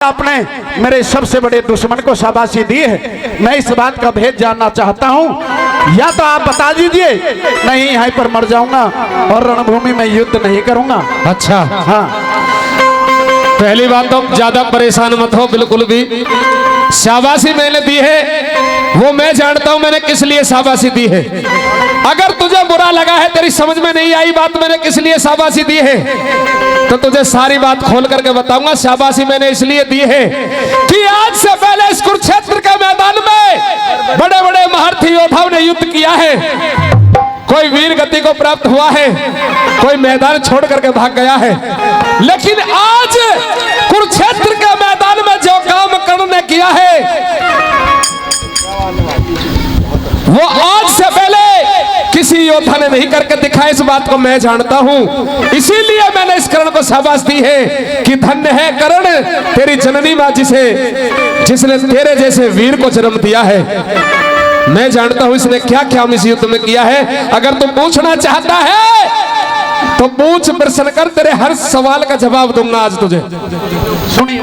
आपने मेरे सबसे बड़े दुश्मन को शाबाशी दी है। मैं इस बात का भेद जानना चाहता हूँ, या तो आप बता दीजिए, नहीं यहीं पर मर जाऊंगा और रणभूमि में युद्ध नहीं करूंगा। अच्छा हाँ, पहली बात तो ज्यादा परेशान मत हो, बिल्कुल भी। शाबाशी मैंने दी है वो मैं जानता हूं मैंने किस लिए शाबाशी दी है। अगर तुझे बुरा लगा है, तेरी समझ में नहीं आई बात मैंने किस लिए शाबाशी दी है, तो तुझे सारी बात खोल करके बताऊंगा। शाबाशी मैंने इसलिए दी है कि आज से पहले इस कुरुक्षेत्र के मैदान में बड़े बड़े महारथी योद्धाओं ने युद्ध किया है। कोई वीर गति को प्राप्त हुआ है, कोई मैदान छोड़ करके भाग गया है, लेकिन आज कुरुक्षेत्र के मैदान में जो काम कर्ण ने किया है वो आज से पहले किसी योद्धा ने नहीं करके दिखाया। इस बात को मैं जानता हूं, इसीलिए मैंने इस कर्ण को शाबाश दी है कि धन्य है कर्ण, तेरी जननी मां जिसने तेरे जैसे वीर को जन्म दिया है। मैं जानता हूं इसने क्या क्या इस युद्ध में किया है। अगर तू पूछना चाहता है तो पूछ, प्रश्न कर, तेरे हर सवाल का जवाब दूंगा आज तुझे। सुनिए,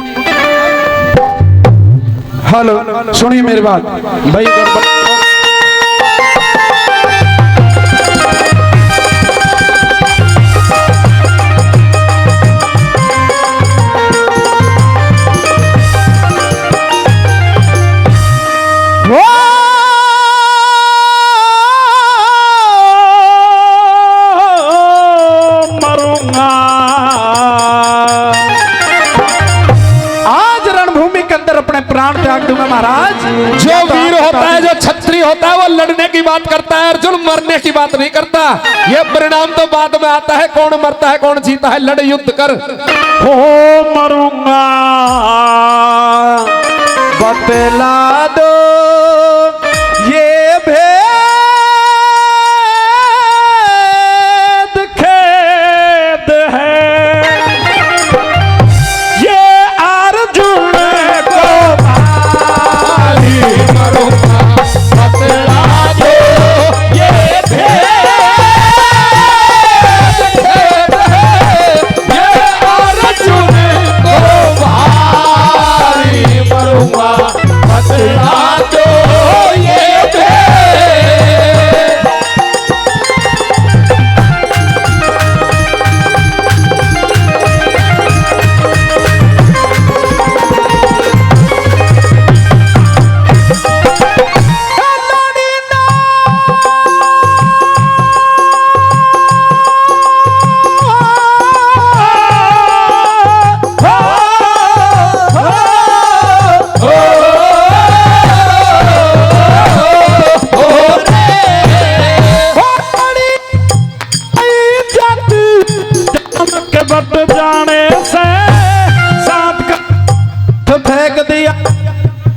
हेलो, सुनिए मेरी बात भाई। अपने प्राण त्याग दूंगा महाराज। जो वीर होता है, जो क्षत्रिय होता है, वो लड़ने की बात करता है, अर्जुन मरने की बात नहीं करता। ये परिणाम तो बाद में आता है, कौन मरता है कौन जीता है, लड़ युद्ध कर। हो मरूंगा बतला दो ये भेद खेद है, ये अर्जुन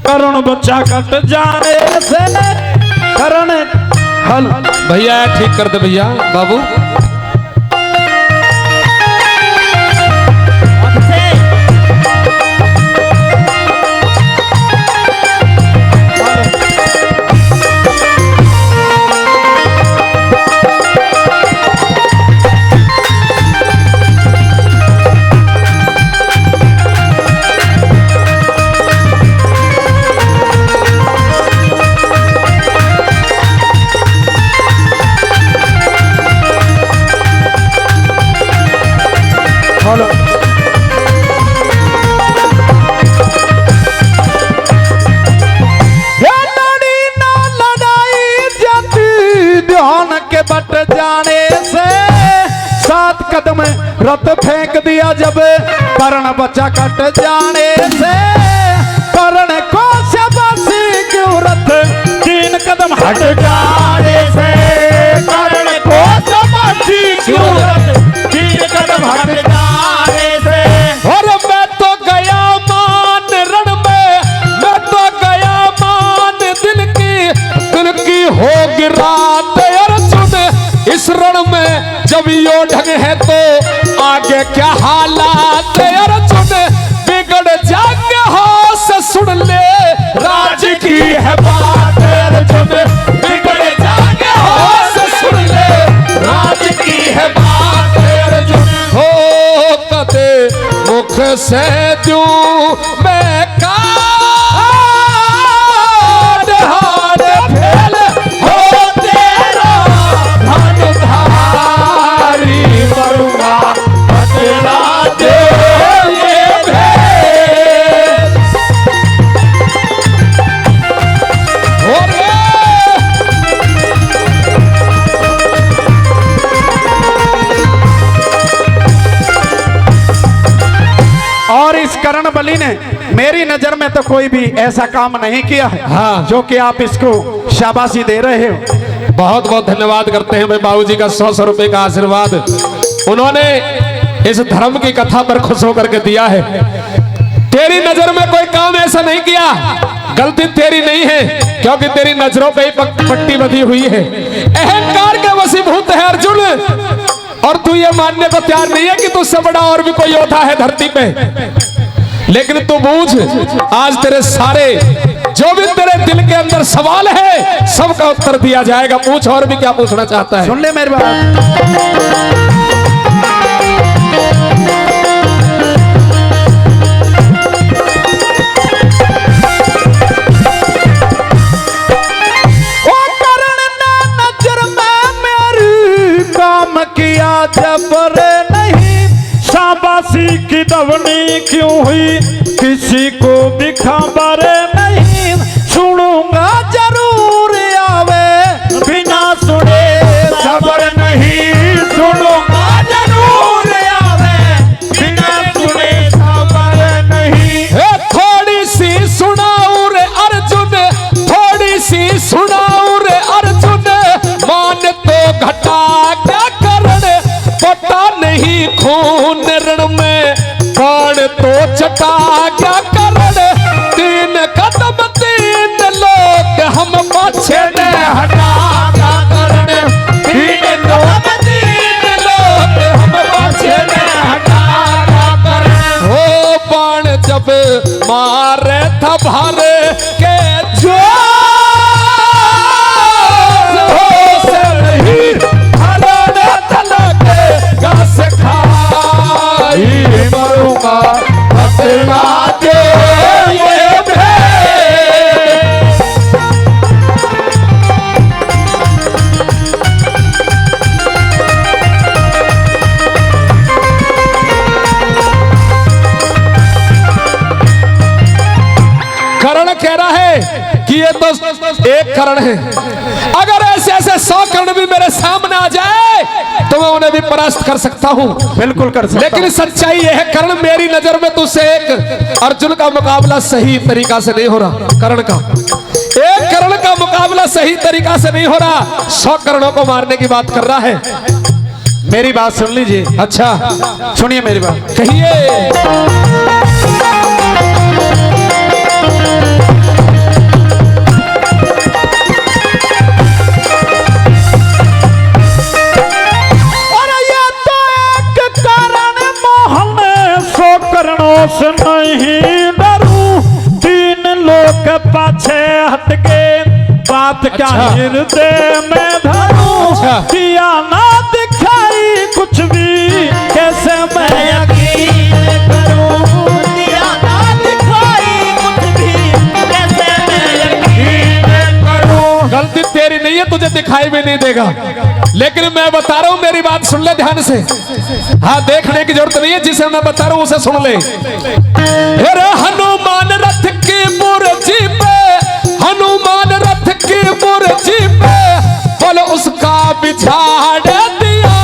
करण बच्चा कट जाने से करण हल। भैया ठीक कर दे भैया बाबू। बट जाने से 7 कदम रथ फेंक दिया जब कर्ण बच्चा कट जाने से, कर्ण को शाबाशी क्यों रथ 3 कदम हट जाने से, कर्ण को शाबाशी क्यों रथ 3 कदम हट जाने से। और मैं तो गया मान रण में, मैं तो गया मान दिल की होगी रात। इस रण में जब यो ढंग है तो आगे क्या हालात, अर्जुन बिगड़ जाएंगे होश सुन ले राज की है बात, अर्जुन बिगड़ जाएंगे होश सुन ले राज की है बात। अर्जुन हो कते मुख से दूं मैं काट हार फेल हो तेरा धनुधारी मरूंगा बतला दे ये भेद। और इस करण बली ने मेरी नजर में तो कोई भी ऐसा काम नहीं किया है हाँ। जो कि आप इसको शाबाशी दे रहे हो। बहुत बहुत धन्यवाद करते हैं मैं बाबूजी का 100 रुपए का आशीर्वाद उन्होंने इस धर्म की कथा पर खुश होकर के दिया है। तेरी नजर में कोई काम ऐसा नहीं किया, गलती तेरी नहीं है क्योंकि तेरी नजरों पे ही पट्टी बंधी हुई है। अहंकार के वशीभूत है अर्जुन और तू ये मानने को तैयार नहीं है कि तुझसे बड़ा और भी कोई योद्धा है धरती पे। लेकिन तू बूझ, आज तेरे सारे जो भी तेरे दिल के अंदर सवाल है सबका उत्तर दिया जाएगा। पूछ और भी क्या पूछना चाहता है। सुन ले मेरी बात। किया जबर नहीं शाबाशी की दवनी क्यों हुई किसी को भी खबर नहीं सुनूंगा जरूर आवे बिना सुने खबर नहीं सुनूंगा जरूर आवे बिना सुने खबर नहीं। थोड़ी सी सुनाऊ रे अर्जुन थोड़ी सी सुनाऊ रे अर्जुन मान तो घटा पता नहीं खून रण में बाण तो चटा क्या करण। 3 कदम 3 लोग हम पाछे ने हटा क्या करण। 3 कदम 3 लोग हम पाछे ने हटा क्या करण। हो बाण जब मारे था भारे के जो से नहीं खाई मरूंगा बतला दे ये भेद। करण कह रहा है कि ये तो एक करण है, अगर ऐसे ऐसे 100 करण भी मेरे सामने आ जाए तो मैं उन्हें भी परास्त कर सकता हूं। बिल्कुल कर सकता। लेकिन सच्चाई यह है कर्ण मेरी नजर में तुझसे एक अर्जुन का मुकाबला सही तरीका से नहीं हो रहा। कर्ण का एक कर्ण का मुकाबला सही तरीका से नहीं हो रहा, 100 कर्णों को मारने की बात कर रहा है। मेरी बात सुन लीजिए। अच्छा सुनिए मेरी बात। कहिए। से नहीं डरूं 3 लोग पाछे हटके बात क्या हृदय में धरूं। किया ना दिखाई कुछ भी कैसे मैं यकीन करूं। किया ना दिखाई कुछ भी कैसे मैं यकीन करूं। गलती तेरी नहीं है, तुझे दिखाई भी नहीं देगा, लेकिन मैं बता रहा हूं मेरी बात सुन ले ध्यान से। हाँ देखने की जरूरत नहीं है, जिसे मैं बता रहा हूं उसे सुन ले। हनुमान रथ की बुर्जी पे हनुमान रथ की बुर्जी पे बल उसका बिछाड़ दिया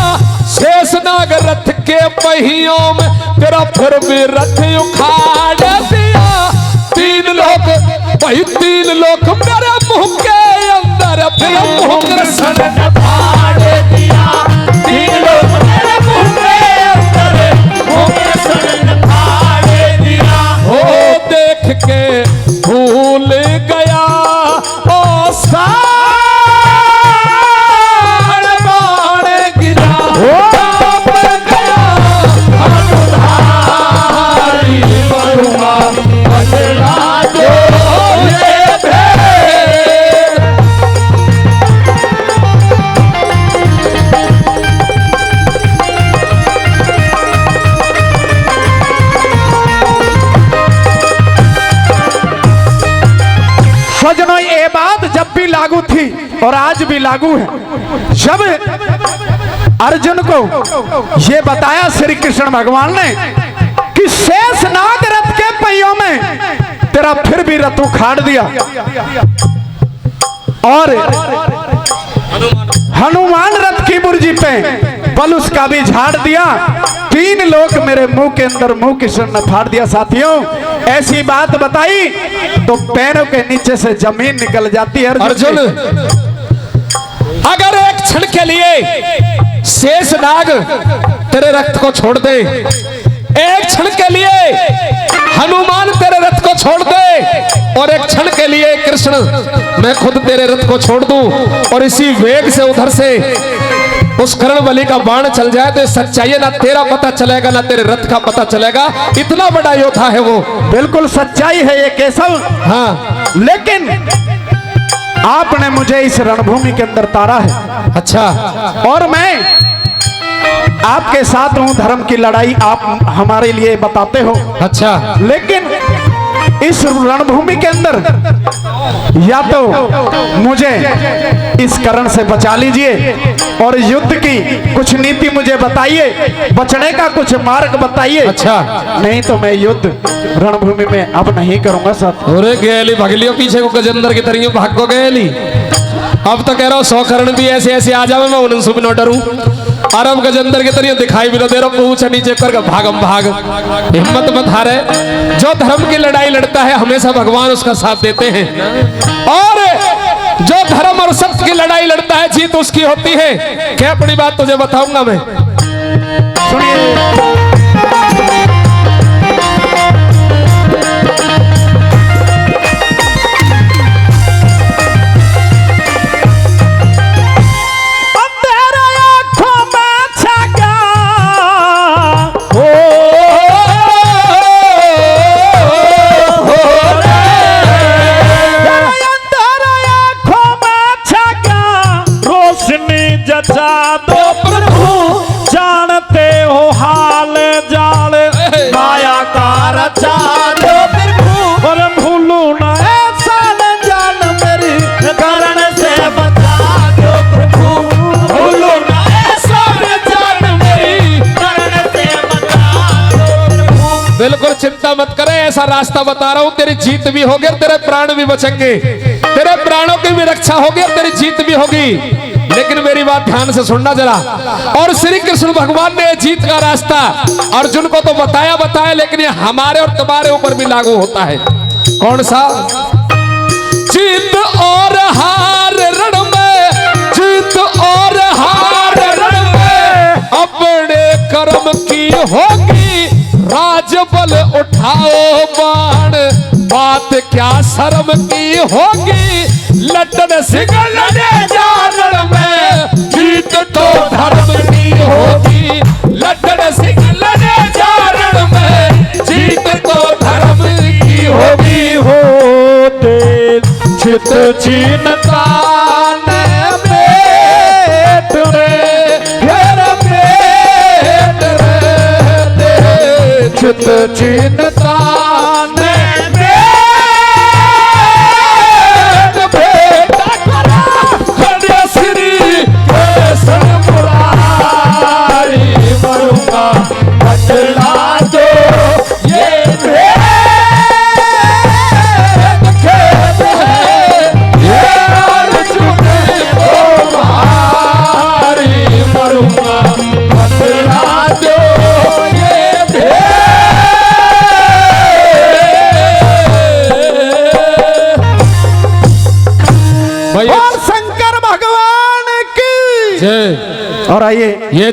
शेषनाग रथ के पहियों में तेरा फिर भी रथ उखाड़ दिया। 3 लोग वही 3 लोग मेरे मुंह के अंदर फिर मुंह कृष्ण ने फाड़ दिया। 3 लोग मेरे मुंह के अंदर मुंह कृष्ण ने फाड़ दिया। हो देख के भूल गया ओ साड़ बाण गिरा गया अनुधारी मरूंगा बतला दो ये भेद। स्वजनों, ये बात जब भी लागू थी और आज भी लागू है। जब अर्जुन को ये बताया श्री कृष्ण भगवान ने कि शेषनाग रथ के पहियों में तेरा फिर भी रथ उखाड़ दिया और हनुमान रथ की बुर्जी पे बल उसका भी झाड़ दिया, 3 लोक मेरे मुंह के अंदर मुंह कृष्ण ने फाड़ दिया। साथियों, ऐसी बात बताई तो पैरों के नीचे से जमीन निकल जाती है। अर्जुन, अगर एक क्षण के लिए शेषनाग तेरे रथ को छोड़ दे, एक क्षण के लिए हनुमान तेरे रथ को छोड़ दे और एक क्षण के लिए कृष्ण मैं खुद तेरे रथ को छोड़ दूं और इसी वेग से उधर से उस कर्ण बलि का बाण चल जाए तो सच्चाई है, ना तेरा पता चलेगा ना तेरे रथ का पता चलेगा। इतना बड़ा योद्धा है वो। बिल्कुल सच्चाई है ये केशव। हाँ, लेकिन आपने मुझे इस रणभूमि के अंदर तारा है। अच्छा, और मैं आपके साथ हूं, धर्म की लड़ाई आप हमारे लिए बताते हो। अच्छा, लेकिन इस रणभूमि के अंदर या तो मुझे इस करण से बचा लीजिए और युद्ध की कुछ नीति मुझे बताइए, बचने का कुछ मार्ग बताइए। अच्छा, नहीं तो मैं युद्ध रणभूमि में अब नहीं करूंगा साथ। अरे गैली भगलियो पीछे को गजेंद्र की तरियों भाग को गैली। अब तो कह रहा हूँ 100 करण भी ऐसे ऐसे आ जावे मैं उन सुबह न डरूं। आराम गजेंद्र की तरियों दिखाई भी ना दे रहा, पूछ नीचे कर भागम भाग। हिम्मत मत हारे, जो धर्म की लड़ाई लड़ता है हमेशा भगवान उसका साथ देते हैं और जो धर्म और सत्य की लड़ाई लड़ता है जीत उसकी होती है। क्या बड़ी बात तुझे बताऊंगा मैं, सुनिए। बिल्कुल चिंता मत करे, ऐसा रास्ता बता रहा हूं, तेरी जीत भी होगी और तेरे प्राण भी बचेंगे, तेरे प्राणों की भी रक्षा होगी और तेरी जीत भी होगी। लेकिन मेरी बात ध्यान से सुनना जरा। और श्री कृष्ण भगवान ने जीत का रास्ता अर्जुन को तो बताया, लेकिन ये हमारे और तुम्हारे ऊपर भी लागू होता है। कौन सा? जीत और हार रण में, जीत और हार रण में अपने कर्म की होगी, राजबल उठाओ बाण, बात क्या शर्म की होगी, लटन सिंह लड़े जारण में, जीत तो धर्म की होगी, लटन सिंह लड़े जारण में, जीत तो धर्म की होगी। होते चित चिन्ता ने पेट रे, चित चिन्ता ने बेटा करा खड़े श्री कृष्ण मुरारी, मरूंगा बदला दो ये खेद है, ये अर्जुन को भारी, मरूंगा बदला दो और शंकर भगवान की। जय। और आइए ये